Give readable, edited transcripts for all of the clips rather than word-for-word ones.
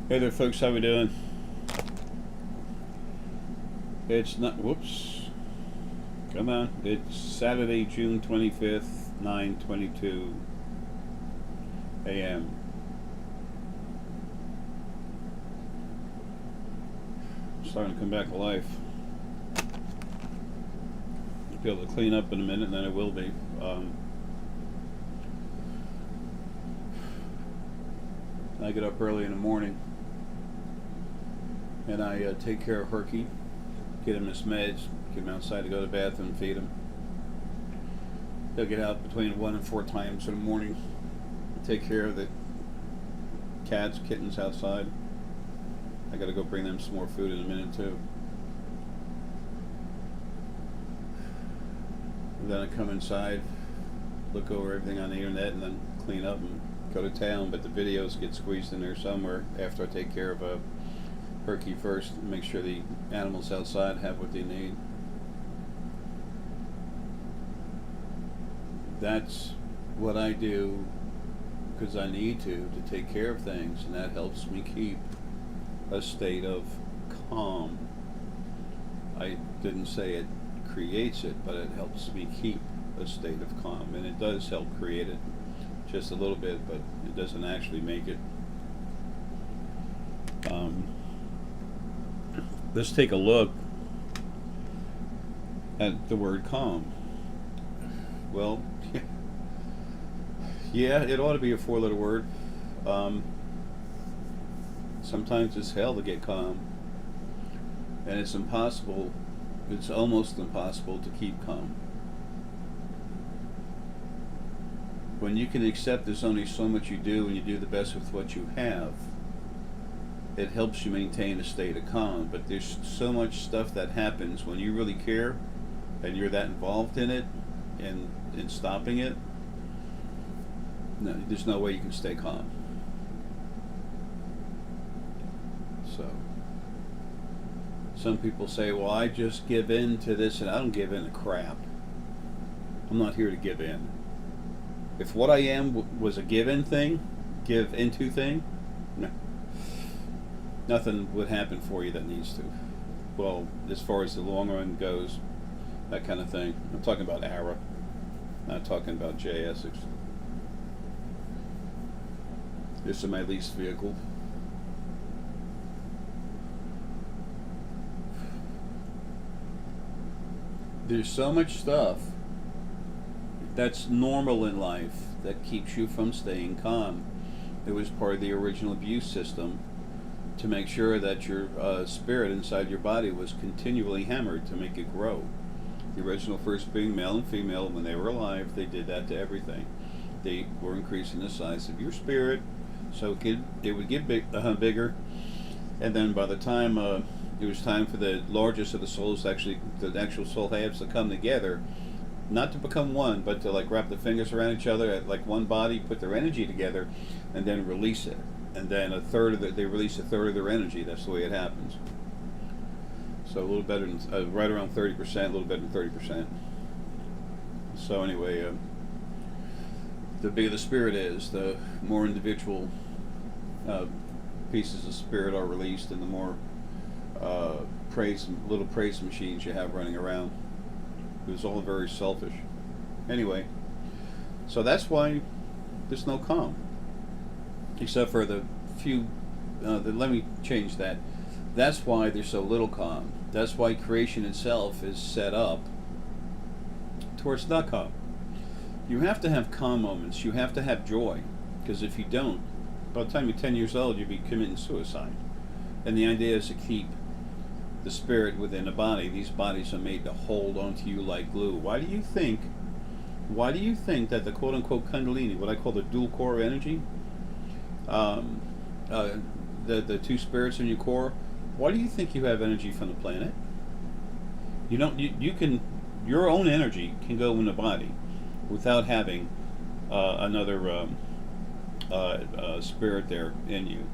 Hey there, folks. How we doing? It's not. Whoops. Come on. It's Saturday, June 25th, 9:22 a.m. Starting to come back to life. I'll be able to clean up in a minute, and then I will be. I get up early in the morning, and I take care of Herky, get him his meds, get him outside to go to the bathroom, feed him. He'll get out between 1 and 4 times in the morning. Take care of the cats, kittens outside. I gotta go bring them some more food in a minute too. And then I come inside, look over everything on the internet, and then clean up and go to town. But the videos get squeezed in there somewhere after I take care of Herky first, and make sure the animals outside have what they need. That's what I do because I need to take care of things, and that helps me keep a state of calm. I didn't say it creates it, but it helps me keep a state of calm, and it does help create it just a little bit, but it doesn't actually make it. Let's take a look at the word calm. Well, yeah, it ought to be a 4-letter word. Sometimes it's hell to get calm, and it's impossible. It's almost impossible to keep calm. When you can accept there's only so much you do and you do the best with what you have, it helps you maintain a state of calm. But there's so much stuff that happens when you really care and you're that involved in it and in stopping it. No, there's no way you can stay calm. So some people say, well, I just give in to this, and I don't give in to crap. I'm not here to give in. If what I am was a give into thing, no. Nothing would happen for you that needs to. Well, as far as the long run goes, that kind of thing. I'm talking about ARA, not talking about J. Essex. This is my leased vehicle. There's so much stuff that's normal in life that keeps you from staying calm. It was part of the original abuse system to make sure that your spirit inside your body was continually hammered to make it grow. The original first being male and female, when they were alive, they did that to everything. They were increasing the size of your spirit so it would get bigger, and then by the time it was time for the largest of the souls, the actual soul halves, to come together, not to become one, but to like wrap the fingers around each other at like one body, put their energy together, and then release it. And then they release a third of their energy. That's the way it happens. So a little better than right around 30%, a little better than 30%. So anyway, the bigger the spirit is, the more individual pieces of spirit are released, and the more little praise machines you have running around. It was all very selfish. Anyway, so that's why there's no calm, except for the few. Let me change that. That's why there's so little calm. That's why creation itself is set up towards not calm. You have to have calm moments. You have to have joy, because if you don't, by the time you're 10 years old, you'll be committing suicide. And the idea is to keep the spirit within the body. These bodies are made to hold onto you like glue. Why do you think that the quote-unquote kundalini, what I call the dual core energy, the two spirits in your core, why do you think you have energy from the planet? You don't. You can. Your own energy can go in the body without having another spirit there in you.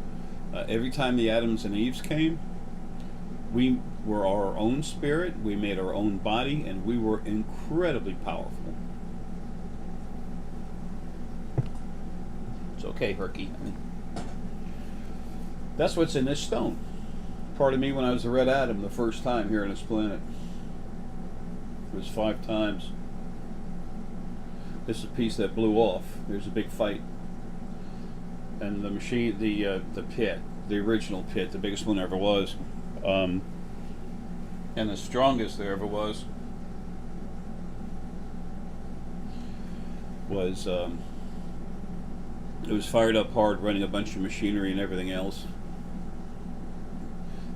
Every time the Adams and Eves came, we were our own spirit. We made our own body, and we were incredibly powerful. It's okay, Herky. That's what's in this stone. Part of me, when I was a red atom the first time here on this planet, it was 5 times. This is a piece that blew off. There's a big fight, and the machine, the pit, the original pit, the biggest one there ever was, and the strongest there ever was it was fired up hard, running a bunch of machinery and everything else.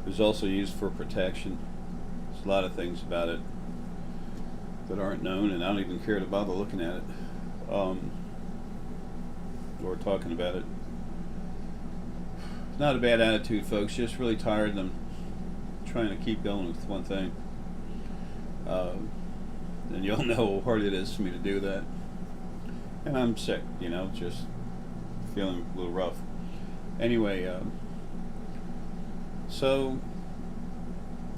It was also used for protection. There's a lot of things about it that aren't known, and I don't even care to bother looking at it or talking about it. It's not a bad attitude, folks. Just really tired of them trying to keep going with one thing. And you'll know how hard it is for me to do that. And I'm sick, just feeling a little rough. Anyway, so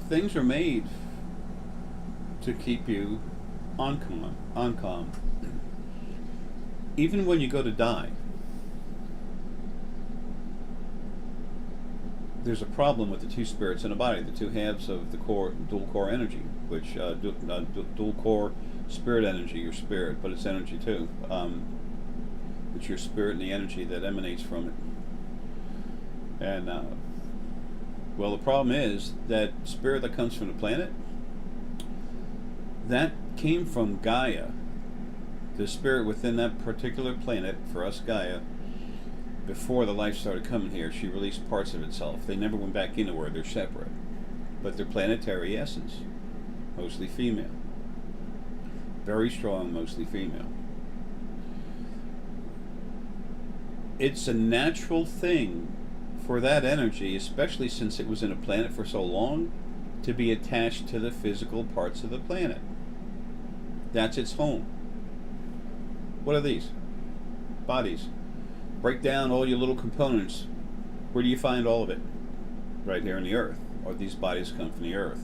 things are made to keep you on calm. Even when you go to die, there's a problem with the two spirits in a body, the two halves of the dual core energy, which dual core spirit energy, your spirit, but it's energy too. It's your spirit and the energy that emanates from it. And well, the problem is that spirit that comes from the planet, that came from Gaia. The spirit within that particular planet, for us Gaia, before the life started coming here, she released parts of itself. They never went back into where they're separate. But they're planetary essence, mostly female. Very strong, mostly female. It's a natural thing for that energy, especially since it was in a planet for so long, to be attached to the physical parts of the planet. That's its home. What are these? Bodies. Break down all your little components. Where do you find all of it? Right here in the earth. Or these bodies come from the earth.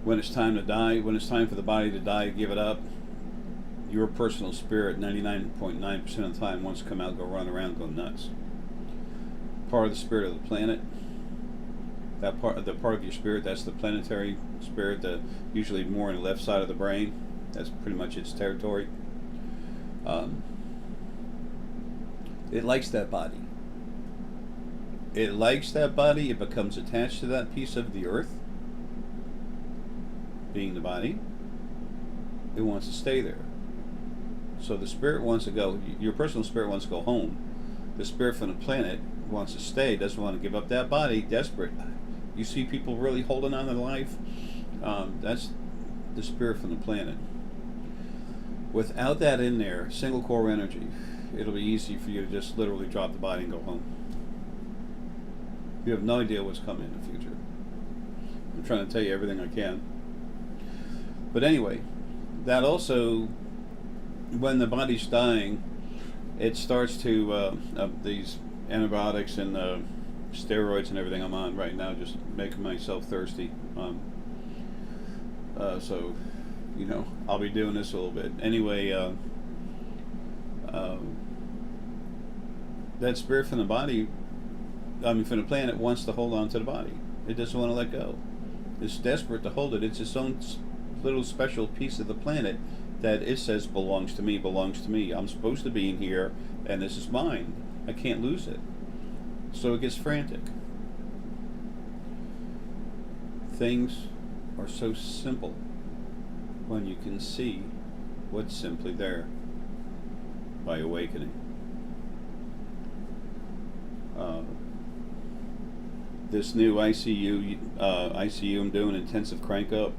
When it's time to die, when it's time for the body to die, give it up. Your personal spirit, 99.9% of the time, wants to come out, go run around, go nuts. Part of the spirit of the planet. The part of your spirit, that's the planetary spirit, usually more on the left side of the brain. That's pretty much its territory. It likes that body. It likes that body. It becomes attached to that piece of the earth, being the body. It wants to stay there. So the spirit wants to go, your personal spirit wants to go home. The spirit from the planet wants to stay, doesn't want to give up that body, desperate. You see people really holding on to life? That's the spirit from the planet. Without that in there, single core energy, it'll be easy for you to just literally drop the body and go home. You have no idea what's coming in the future. I'm trying to tell you everything I can. But anyway, that also, when the body's dying, it starts to, these antibiotics and steroids and everything I'm on right now, just making myself thirsty. So, I'll be doing this a little bit. Anyway, that spirit from the body, from the planet, wants to hold on to the body. It doesn't want to let go. It's desperate to hold it. It's its own little special piece of the planet that it says belongs to me, belongs to me. I'm supposed to be in here, and this is mine. I can't lose it. So it gets frantic. Things are so simple when you can see what's simply there by awakening. This new ICU I'm doing, intensive crank up.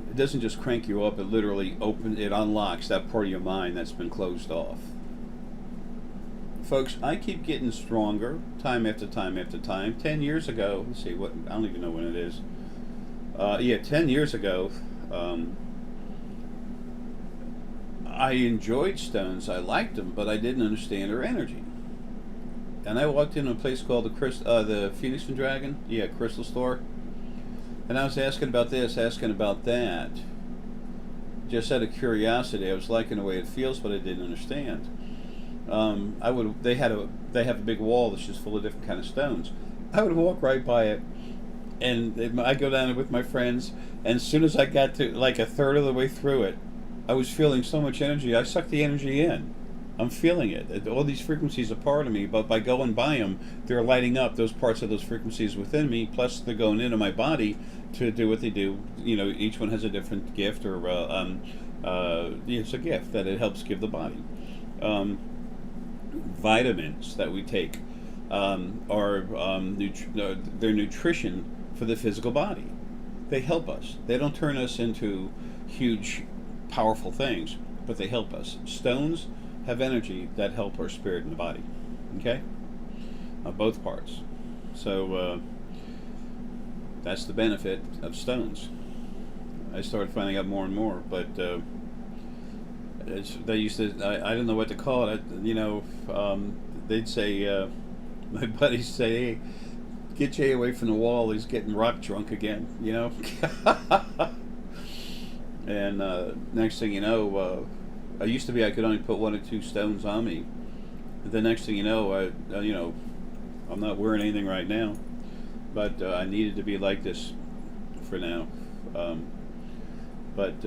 It doesn't just crank you up, it literally unlocks that part of your mind that's been closed off. Folks, I keep getting stronger time after time after time. 10 years ago, let's see, I don't even know when it is. 10 years ago, I enjoyed stones. I liked them, but I didn't understand their energy. And I walked into a place called the Phoenix and Dragon, crystal store. And I was asking about this, asking about that. just out of curiosity. I was liking the way it feels, but I didn't understand. I would. They have a big wall that's just full of different kind of stones. I would walk right by it, and I go down with my friends. And as soon as I got to like a third of the way through it, I was feeling so much energy. I sucked the energy in. I'm feeling it. All these frequencies are part of me, but by going by them, they're lighting up those parts of those frequencies within me. Plus, they're going into my body to do what they do. You know, each one has a different gift, or it's a gift that it helps give the body. Vitamins that we take are they're nutrition for the physical body. They help us. They don't turn us into huge, powerful things, but they help us. Stones have energy that help our spirit and the body. Okay, both parts. So that's the benefit of stones. I started finding out more and more, but they used to. I didn't know what to call it. They'd say, my buddies say, "Hey, get Jay away from the wall. He's getting rock drunk again." You know. And next thing you know, I used to be I could only put 1 or 2 stones on me. The next thing you know, I'm not wearing anything right now, but I needed to be like this for now. But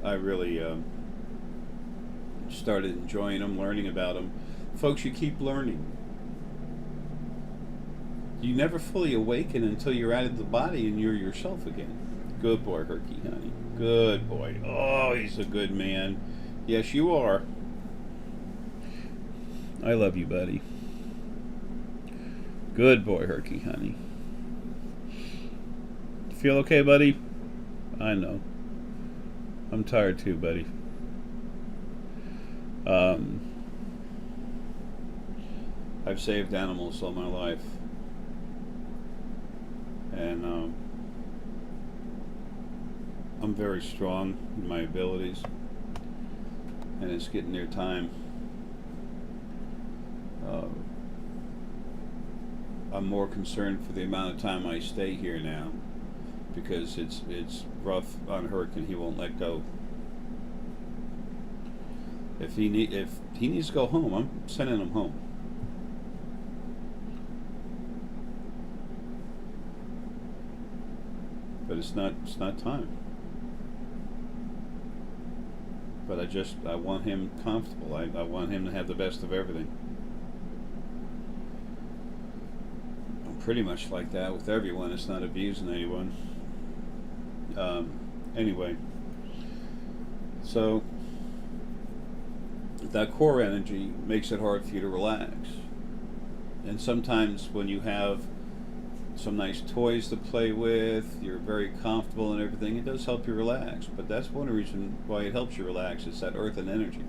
I really started enjoying them, learning about them. Folks, you keep learning. You never fully awaken until you're out of the body and you're yourself again. Good boy, Herky, honey. Good boy. Oh, he's a good man. Yes, you are. I love you, buddy. Good boy, Herky, honey. Feel okay, buddy? I know. I'm tired too, buddy. I've saved animals all my life. And I'm very strong in my abilities, and it's getting near time. I'm more concerned for the amount of time I stay here now, because it's rough on Herc and he won't let go. If he needs to go home, I'm sending him home. But it's not time. But I want him comfortable. I want him to have the best of everything. I'm pretty much like that with everyone. It's not abusing anyone. Anyway, so that core energy makes it hard for you to relax. And sometimes when you have some nice toys to play with, you're very comfortable and everything, it does help you relax. But that's one reason why it helps you relax. It's that earthen energy.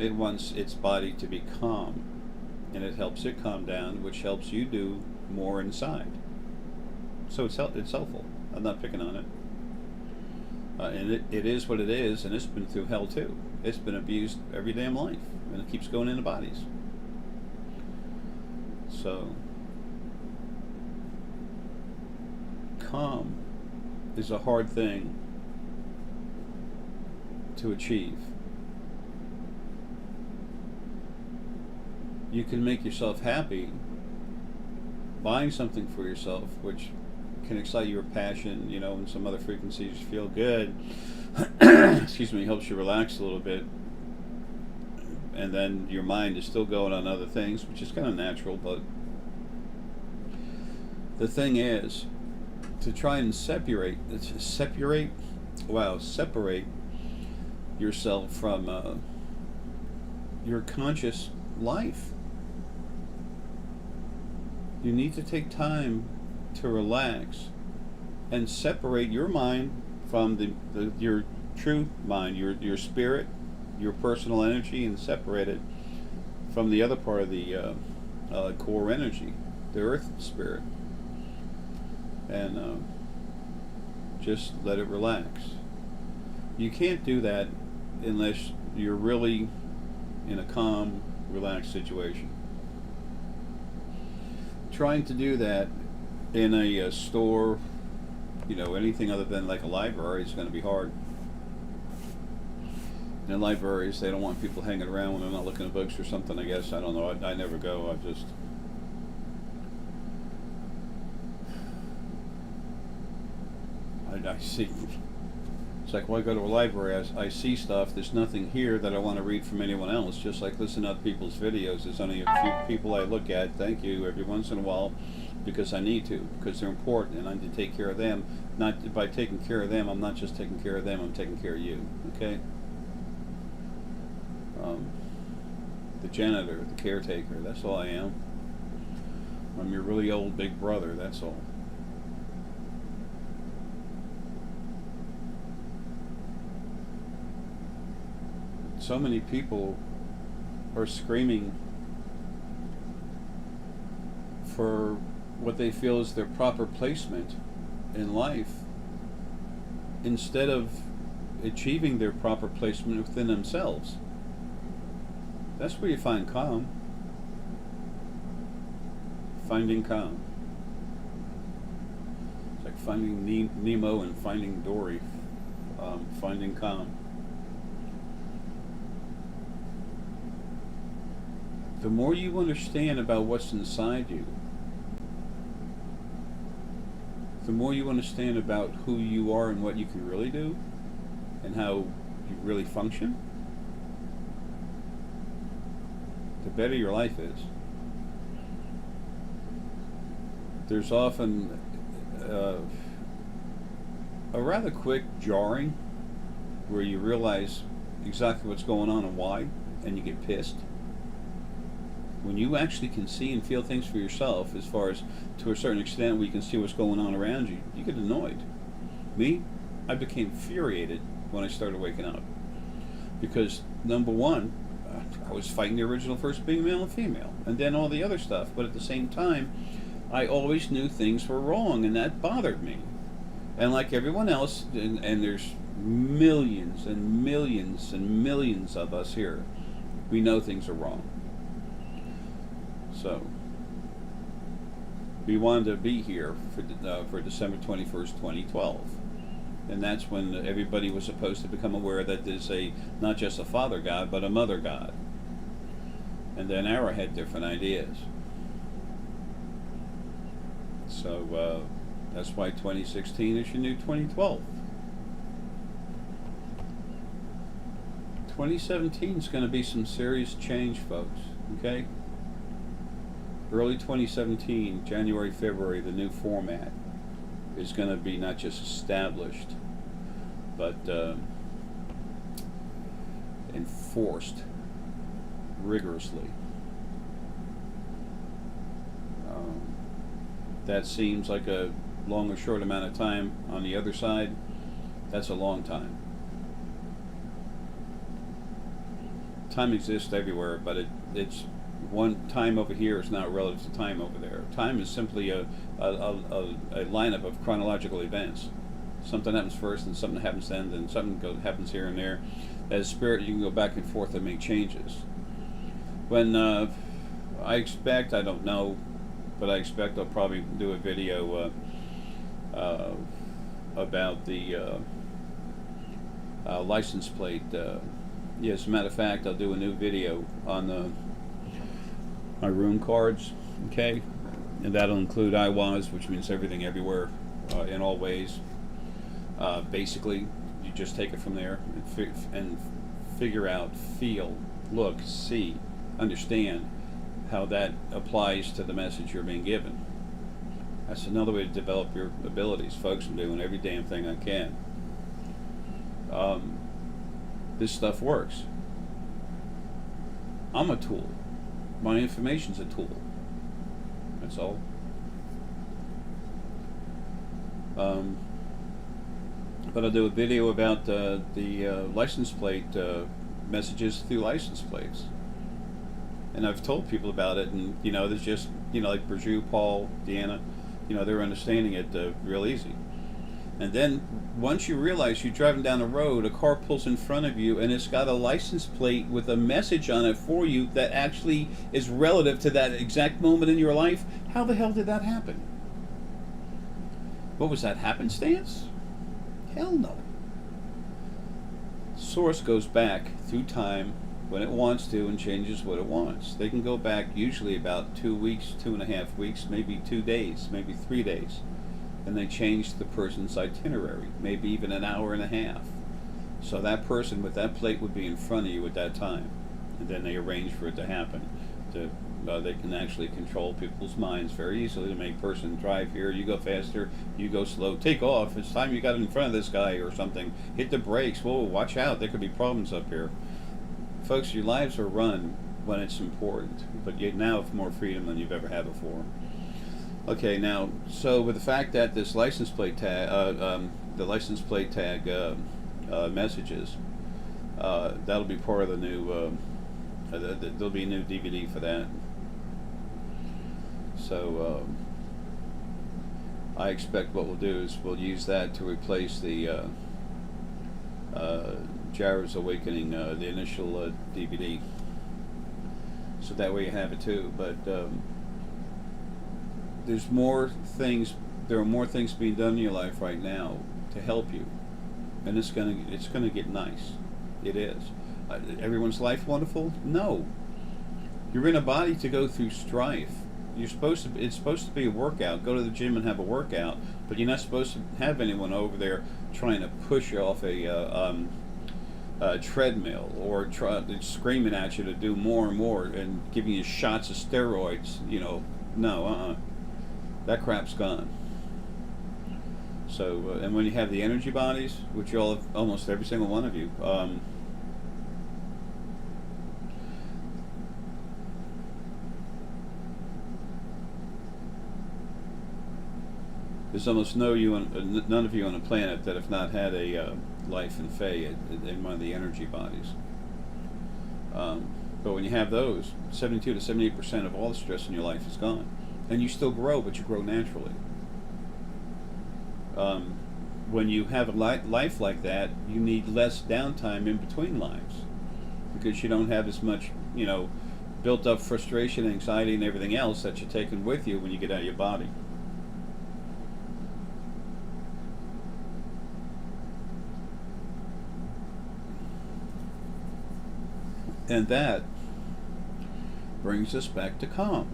It wants its body to be calm, and it helps it calm down, which helps you do more inside. So it's helpful. I'm not picking on it. And it is what it is, and it's been through hell too. It's been abused every damn life, and it keeps going into bodies. So calm is a hard thing to achieve. You can make yourself happy buying something for yourself, which can excite your passion, and some other frequencies feel good. Excuse me, helps you relax a little bit. And then your mind is still going on other things, which is kind of natural, but the thing is to try and separate yourself from your conscious life. You need to take time to relax and separate your mind from your true mind, your spirit, your personal energy, and separate it from the other part of the core energy, the earth spirit, and just let it relax. You can't do that unless you're really in a calm, relaxed situation. Trying to do that in a store You know, anything other than like a library is going to be hard. In libraries, they don't want people hanging around when they're not looking at books or something, I guess. I don't know. I never go. I see. It's like, well, I go to a library, I see stuff. There's nothing here that I want to read from anyone else. Just like listening to other people's videos. There's only a few people I look at, thank you, every once in a while, because I need to, because they're important, and I need to take care of them. Not by taking care of them, I'm not just taking care of them, I'm taking care of you, okay? The janitor, the caretaker, that's all I am. I'm your really old big brother, that's all. So many people are screaming for what they feel is their proper placement in life instead of achieving their proper placement within themselves. That's where you find calm. Finding calm. It's like finding Nemo and finding Dory. Finding calm. The more you understand about what's inside you, the more you understand about who you are and what you can really do and how you really function, the better your life is. There's often a rather quick jarring where you realize exactly what's going on and why, and you get pissed. When you actually can see and feel things for yourself, as far as to a certain extent where you can see what's going on around you, you get annoyed. Me, I became infuriated when I started waking up. Because, number one, I was fighting the original first being male and female, and then all the other stuff, but at the same time, I always knew things were wrong, and that bothered me. And like everyone else, and there's millions and millions and millions of us here, we know things are wrong. So, we wanted to be here for December 21st, 2012. And that's when everybody was supposed to become aware that there's not just a father God, but a mother God. And then Ara had different ideas. So, that's why 2016 is your new 2012. 2017 is going to be some serious change, folks, okay? Early 2017, January, February, the new format is going to be not just established, but enforced rigorously. That seems like a long or short amount of time. On the other side, that's a long time. Time exists everywhere, but it's one time over here is not relative to time over there. Time is simply a lineup of chronological events. Something happens first, and something happens then, and something happens here and there. As spirit, you can go back and forth and make changes. When I expect, I don't know, but I expect I'll probably do a video about the license plate. Yeah, as a matter of fact, I'll do a new video on my room cards, okay? And that'll include IWAs, which means everything everywhere, in all ways. Basically, you just take it from there and figure out, feel, look, see, understand how that applies to the message you're being given. That's another way to develop your abilities, folks. I'm doing every damn thing I can. This stuff works. I'm a tool. My information's a tool. That's all. But I'll do a video about the license plate messages through license plates. And I've told people about it, and there's just like Burju, Paul, Deanna, they're understanding it real easy. And then once you realize you're driving down the road, a car pulls in front of you, and it's got a license plate with a message on it for you that actually is relative to that exact moment in your life. How the hell did that happen? What was that, happenstance? Hell no. Source goes back through time when it wants to and changes what it wants. They can go back usually about 2 weeks, 2.5 weeks, maybe 2 days, maybe 3 days. And they change the person's itinerary, maybe even an hour and a half. So that person with that plate would be in front of you at that time. And then they arrange for it to happen. They can actually control people's minds very easily to make person drive here, you go faster, you go slow, take off, it's time you got in front of this guy or something, hit the brakes, whoa, watch out, there could be problems up here. Folks, your lives are run when it's important, but you now have more freedom than you've ever had before. Okay, now, so with the fact that this license plate tag, the license plate tag messages, that'll be part of the new, there'll be a new DVD for that. So I expect what we'll do is we'll use that to replace the Jared's Awakening, the initial DVD. So that way you have it too. But there's more things. There are more things being done in your life right now to help you, and it's gonna get nice. It is. Everyone's life wonderful? No. You're in a body to go through strife. It's supposed to be a workout. Go to the gym and have a workout, but you're not supposed to have anyone over there trying to push you off a treadmill or screaming at you to do more and more and giving you shots of steroids. No, that crap's gone. So, and when you have the energy bodies, which you all have, almost every single one of you, there's almost none of you on the planet that have not had a life in Fae in one of the energy bodies. But when you have those, 72 to 78% of all the stress in your life is gone. And you still grow, but you grow naturally. When you have a life like that, you need less downtime in between lives because you don't have as much, built up frustration, anxiety, and everything else that you're taking with you when you get out of your body. And that brings us back to calm.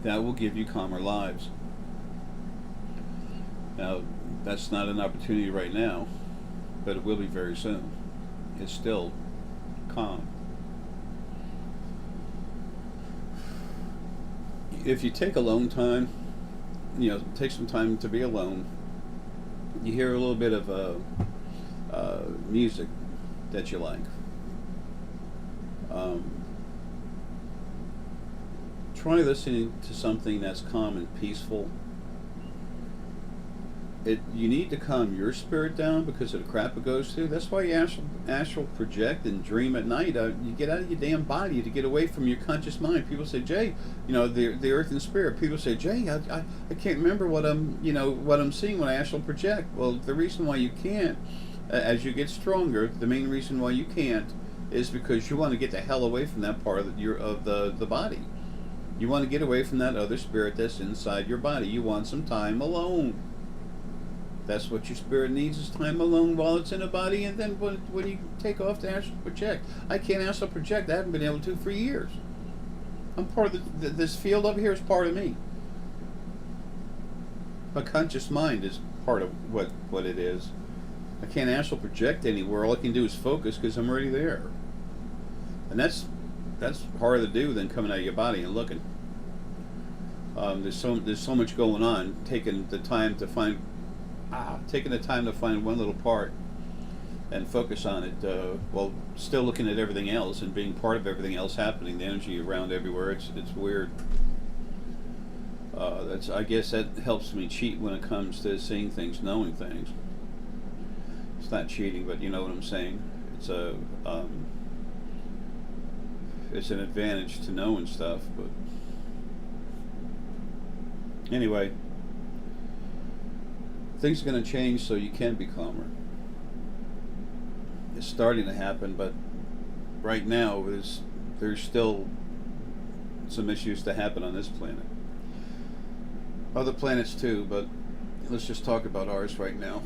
That will give you calmer lives. Now, that's not an opportunity right now, but it will be very soon. It's still calm. If you take alone time, take some time to be alone, you hear a little bit of music that you like. Try listening to something that's calm and peaceful. You need to calm your spirit down because of the crap it goes through. That's why you astral project and dream at night. You get out of your damn body to get away from your conscious mind. People say, Jay, the earth and spirit. People say, Jay, I can't remember what I'm seeing when I astral project. Well, the reason why you can't, as you get stronger, the main reason why you can't is because you want to get the hell away from that part of the body. You want to get away from that other spirit that's inside your body. You want some time alone. That's what your spirit needs, is time alone while it's in a body, and then when you take off to astral project. I can't astral project. I haven't been able to for years. I'm part of this field over here is part of me. My conscious mind is part of what it is. I can't astral project anywhere. All I can do is focus because I'm already there. And that's harder to do than coming out of your body and looking. There's so much going on. Taking the time to find one little part and focus on it, while still looking at everything else and being part of everything else happening. The energy around everywhere. It's weird. I guess that helps me cheat when it comes to seeing things, knowing things. It's not cheating, but you know what I'm saying. It's an advantage to knowing stuff, but anyway, things are going to change so you can be calmer. It's starting to happen, but right now there's still some issues to happen on this planet. Other planets too, but let's just talk about ours right now.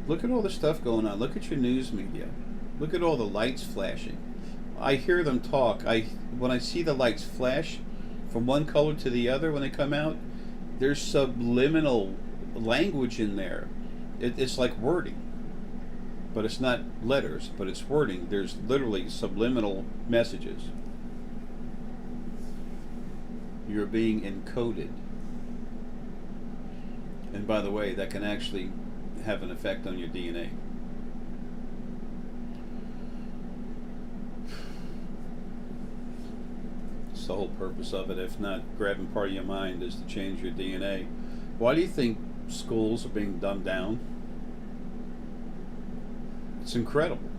Look at all the stuff going on. Look at your news media. Look at all the lights flashing. I hear them talk. When I see the lights flash from one color to the other when they come out, there's subliminal language in there. It's like wording, but it's not letters, but it's wording. There's literally subliminal messages. You're being encoded. And by the way, that can actually have an effect on your DNA. It's the whole purpose of it. If not grabbing part of your mind is to change your DNA. Why do you think schools are being dumbed down? It's incredible.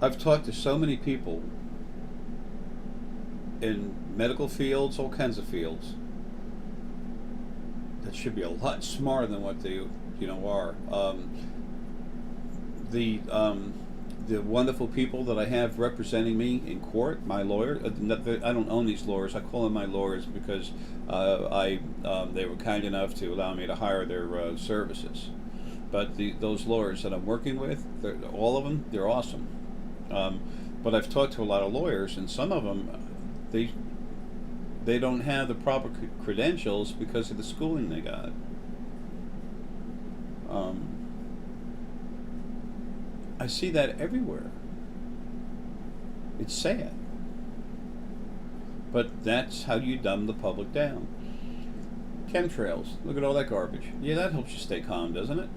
I've talked to so many people in medical fields, all kinds of fields, that should be a lot smarter than what they, are. The wonderful people that I have representing me in court, my lawyer. I don't own these lawyers. I call them my lawyers because they were kind enough to allow me to hire their services. But those lawyers that I'm working with, all of them, they're awesome. But I've talked to a lot of lawyers, and some of them, they don't have the proper credentials because of the schooling they got. I see that everywhere. It's sad. But that's how you dumb the public down. Chemtrails. Look at all that garbage. Yeah, that helps you stay calm, doesn't it?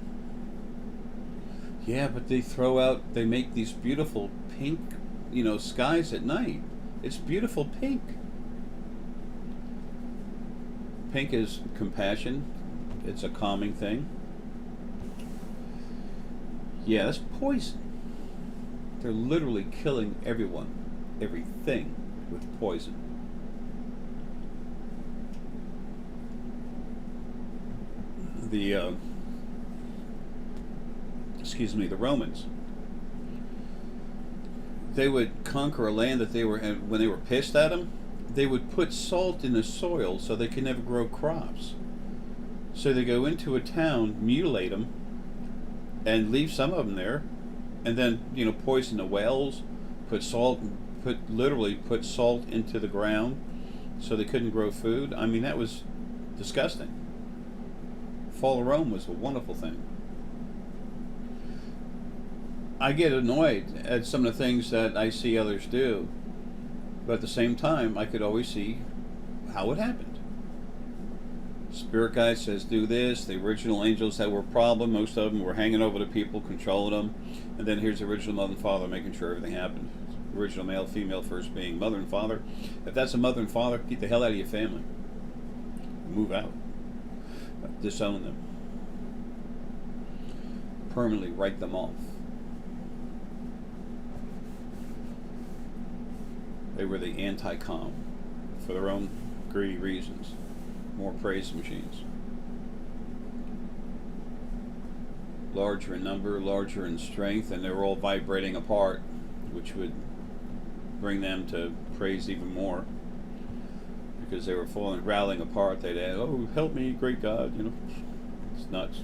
Yeah, but they make these beautiful pink, skies at night. It's beautiful pink. Pink is compassion. It's a calming thing. Yeah, that's poison. They're literally killing everyone, everything with poison. The Romans. They would conquer a land that when they were pissed at them, they would put salt in the soil so they could never grow crops. So they go into a town, mutilate them, and leave some of them there, and then poison the wells, put salt into the ground, so they couldn't grow food. I mean, that was disgusting. Fall of Rome was a wonderful thing. I get annoyed at some of the things that I see others do, but at the same time, I could always see how it happened. Spirit guide says do this. The original angels that were a problem, most of them were hanging over the people, controlling them. And then here's the original mother and father making sure everything happened. Original male, female first being mother and father. If that's a mother and father, get the hell out of your family. Move out. Disown them. Permanently write them off. They were the anti-com for their own greedy reasons. More praise machines. Larger in number, larger in strength, and they were all vibrating apart, which would bring them to praise even more. Because they were rattling apart, they'd add, "Oh, help me, great God," It's nuts.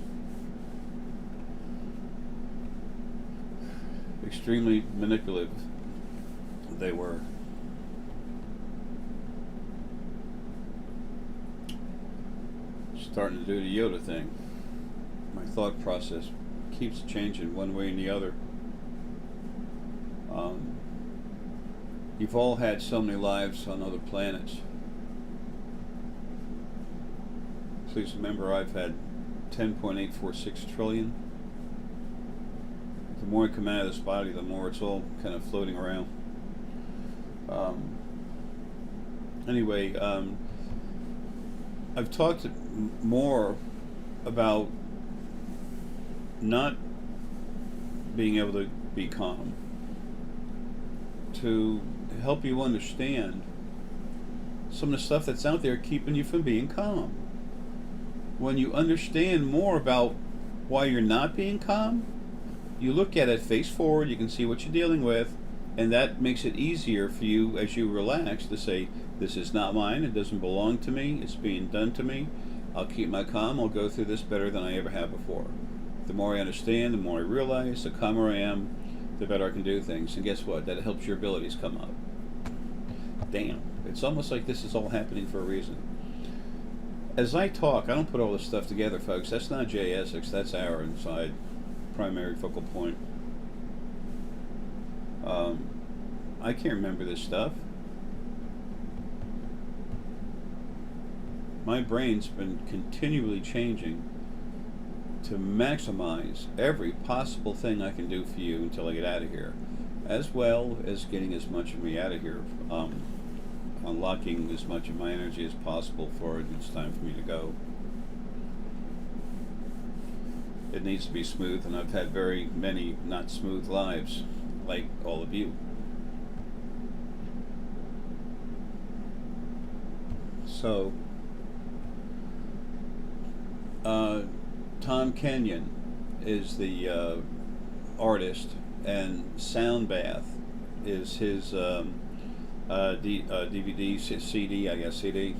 Extremely manipulative they were. Starting to do the Yoda thing. My thought process keeps changing one way and the other. You've all had so many lives on other planets. Please remember I've had 10.846 trillion. The more I come out of this body, the more it's all kind of floating around. Anyway, I've talked more about not being able to be calm, to help you understand some of the stuff that's out there keeping you from being calm. When you understand more about why you're not being calm, you look at it face forward, you can see what you're dealing with, And that makes it easier for you as you relax to say, this is not mine, it doesn't belong to me, it's being done to me. I'll keep my calm, I'll go through this better than I ever have before. The more I understand, the more I realize, the calmer I am, the better I can do things. And guess what? That helps your abilities come up. Damn. It's almost like this is all happening for a reason. As I talk, I don't put all this stuff together, folks. That's not J. Essex, that's our inside primary focal point. I can't remember this stuff. My brain's been continually changing to maximize every possible thing I can do for you until I get out of here, as well as getting as much of me out of here, unlocking as much of my energy as possible for it. It's time for me to go. It needs to be smooth, and I've had very many not smooth lives, like all of you. So, Tom Kenyon is the artist, and Sound Bath is his DVD, CD, I guess, CD.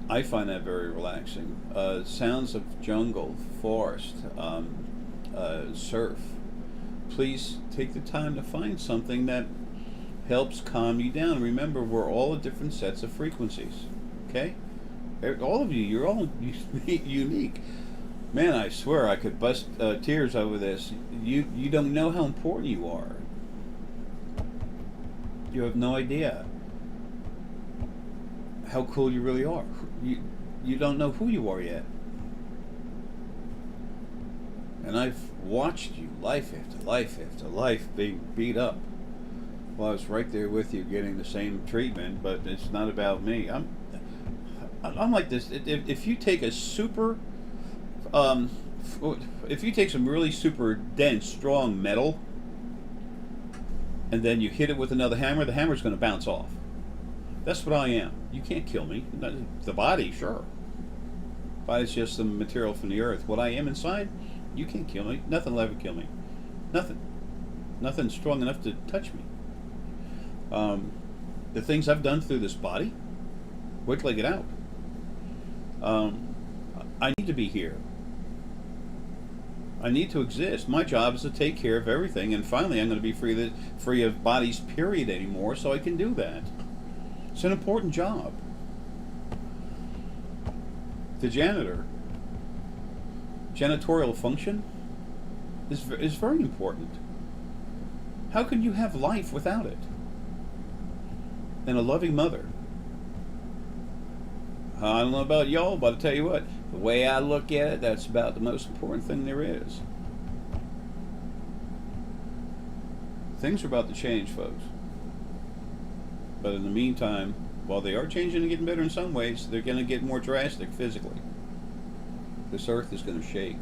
I find that very relaxing. Sounds of jungle, forest, surf. Please take the time to find something that helps calm you down. Remember, we're all at different sets of frequencies. Okay? All of you, you're all unique. Man, I swear I could bust tears over this. You don't know how important you are. You have no idea how cool you really are. You don't know who you are yet. And I've watched you life after life after life being beat up. Well, I was right there with you getting the same treatment, but it's not about me. I'm like this. If you take a super, if you take some really super dense, strong metal, and then you hit it with another hammer, the hammer's going to bounce off. That's what I am. You can't kill me. The body, sure. Body's just some material from the earth. What I am inside, you can't kill me. Nothing will ever kill me. Nothing. Nothing strong enough to touch me. The things I've done through this body, wait till I get out. I need to be here. I need to exist. My job is to take care of everything, and finally I'm going to be free of bodies, period, anymore, so I can do that. It's an important job. The janitor, janitorial function, is very important. How can you have life without it? And a loving mother. I don't know about y'all, but I'll tell you what, the way I look at it, that's about the most important thing there is. Things are about to change, folks. But in the meantime, while they are changing and getting better in some ways, they're going to get more drastic physically. This earth is going to shake.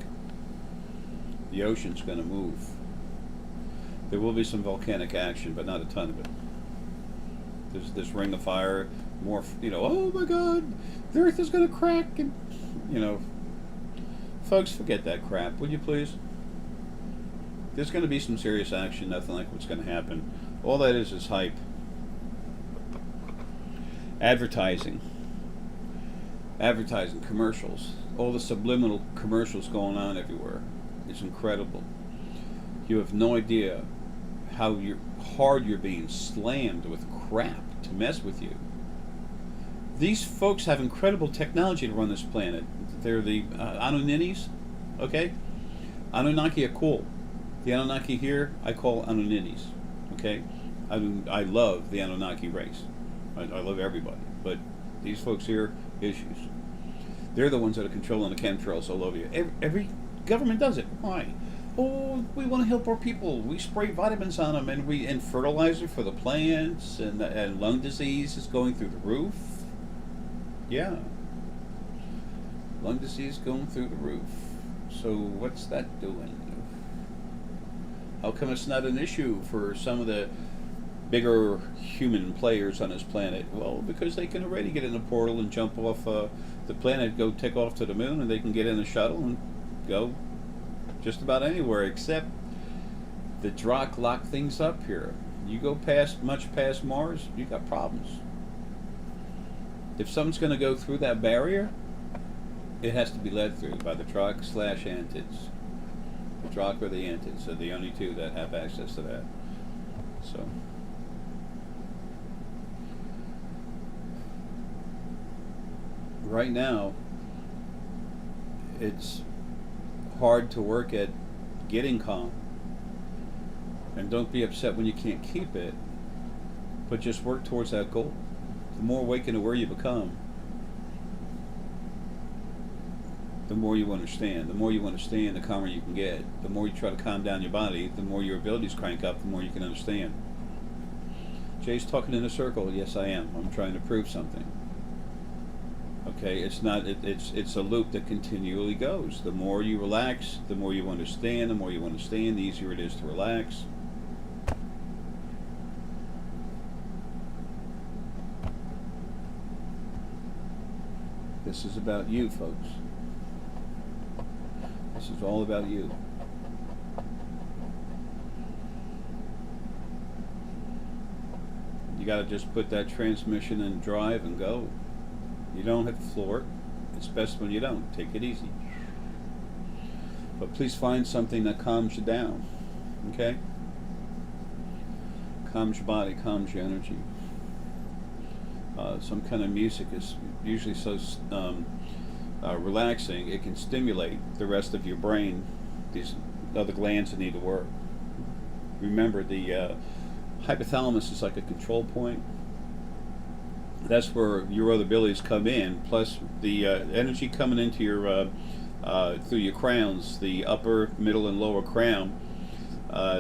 The ocean's going to move. There will be some volcanic action, but not a ton of it. There's this ring of fire, more, oh my God, the earth is going to crack, and, folks, forget that crap, would you please? There's going to be some serious action, nothing like what's going to happen. All that is hype. Advertising, commercials, all the subliminal commercials going on everywhere. It's incredible. You have no idea how hard you're being slammed with crap to mess with you. These folks have incredible technology to run this planet. They're the Anunninis, okay? Anunnaki are cool. The Anunnaki here, I call Anunninis, okay? I love the Anunnaki race. I love everybody, but these folks here, issues. They're the ones that are controlling the chemtrails all over you. Every government does it. Why? Oh, we want to help our people. We spray vitamins on them, and fertilizer for the plants, and lung disease is going through the roof. Yeah, lung disease going through the roof. So what's that doing? How come it's not an issue for some of the bigger human players on this planet? Well, because they can already get in a portal and jump off the planet, go take off to the moon, and they can get in a shuttle and go just about anywhere, except The Drakh lock things up here. You go much past Mars, you got problems. If something's going to go through that barrier, it has to be led through by the Drakh/Antids. The Drakh or the Antids are the only two that have access to that. So, right now, it's hard to work at getting calm. And don't be upset when you can't keep it, but just work towards that goal. The more awake and aware you become, the more you understand. The more you understand, the calmer you can get. The more you try to calm down your body, the more your abilities crank up, the more you can understand. Jay's talking in a circle. Yes, I am. I'm trying to prove something. Okay, it's not. It's a loop that continually goes. The more you relax, the more you understand. The more you understand, the easier it is to relax. This is about you, folks. This is all about you. You got to just put that transmission in drive and go. You don't have to floor it. It's best when you don't. Take it easy. But please find something that calms you down. Okay? Calms your body, calms your energy. Some kind of music is usually so relaxing, it can stimulate the rest of your brain, these other glands that need to work. Remember, the hypothalamus is like a control point. That's where your other abilities come in, plus the energy coming into your through your crowns, the upper, middle, and lower crown.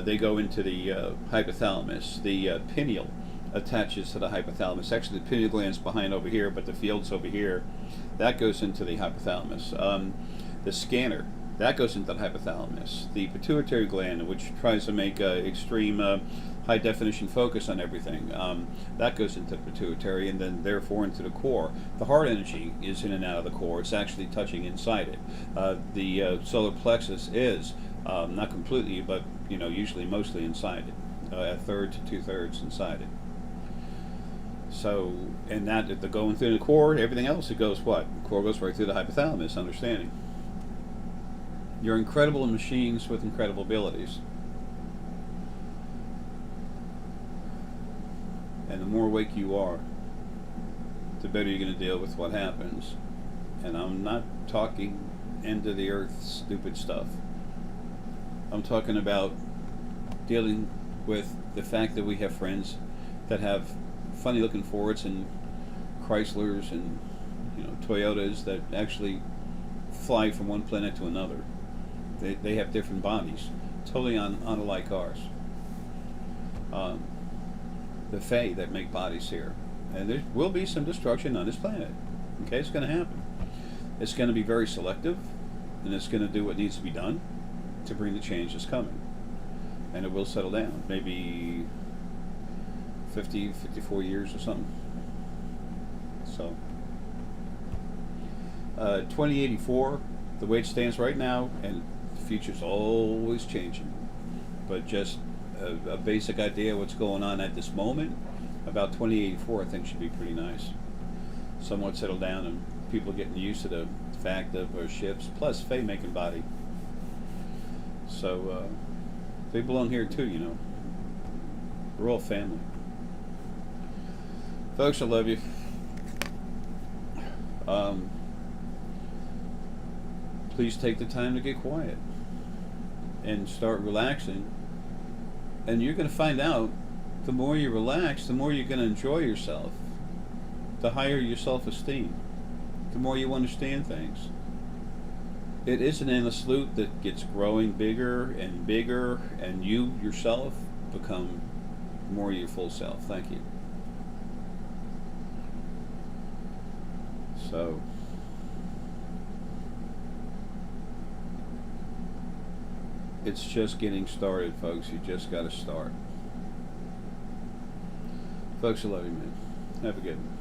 They go into the hypothalamus. The pineal attaches to the hypothalamus. Actually, the pineal gland's behind over here, but the field's over here. That goes into the hypothalamus. The scanner, that goes into the hypothalamus. The pituitary gland, which tries to make extreme high definition focus on everything, that goes into the pituitary, and then therefore into the core. The heart energy is in and out of the core. It's actually touching inside it. The solar plexus is not completely, but usually mostly inside it, a third to 2/3 inside it. So, and that, if they're going through the core, everything else, it goes what? The core goes right through the hypothalamus, understanding. You're incredible machines with incredible abilities. And the more awake you are, the better you're going to deal with what happens. And I'm not talking end of the earth stupid stuff. I'm talking about dealing with the fact that we have friends that have funny looking Fords and Chryslers and Toyotas that actually fly from one planet to another. They have different bodies, totally unlike cars. The Fae that make bodies here, and there will be some destruction on this planet. Okay, it's going to happen. It's going to be very selective, and it's going to do what needs to be done to bring the change that's coming, and it will settle down. Maybe 50, 54 years or something. So, 2084, the way it stands right now, and the future's always changing, but just a basic idea of what's going on at this moment, about 2084 I think should be pretty nice. Somewhat settled down, and people getting used to the fact of our ships, plus Fae making body. So, they belong here too, We're all family. Folks, I love you. Please take the time to get quiet and start relaxing. And you're going to find out, the more you relax, the more you're going to enjoy yourself. The higher your self-esteem. The more you understand things. It is an endless loop that gets growing bigger, and you yourself become more your full self. Thank you. So, it's just getting started, folks. You just got to start. Folks, I love you, man. Have a good one.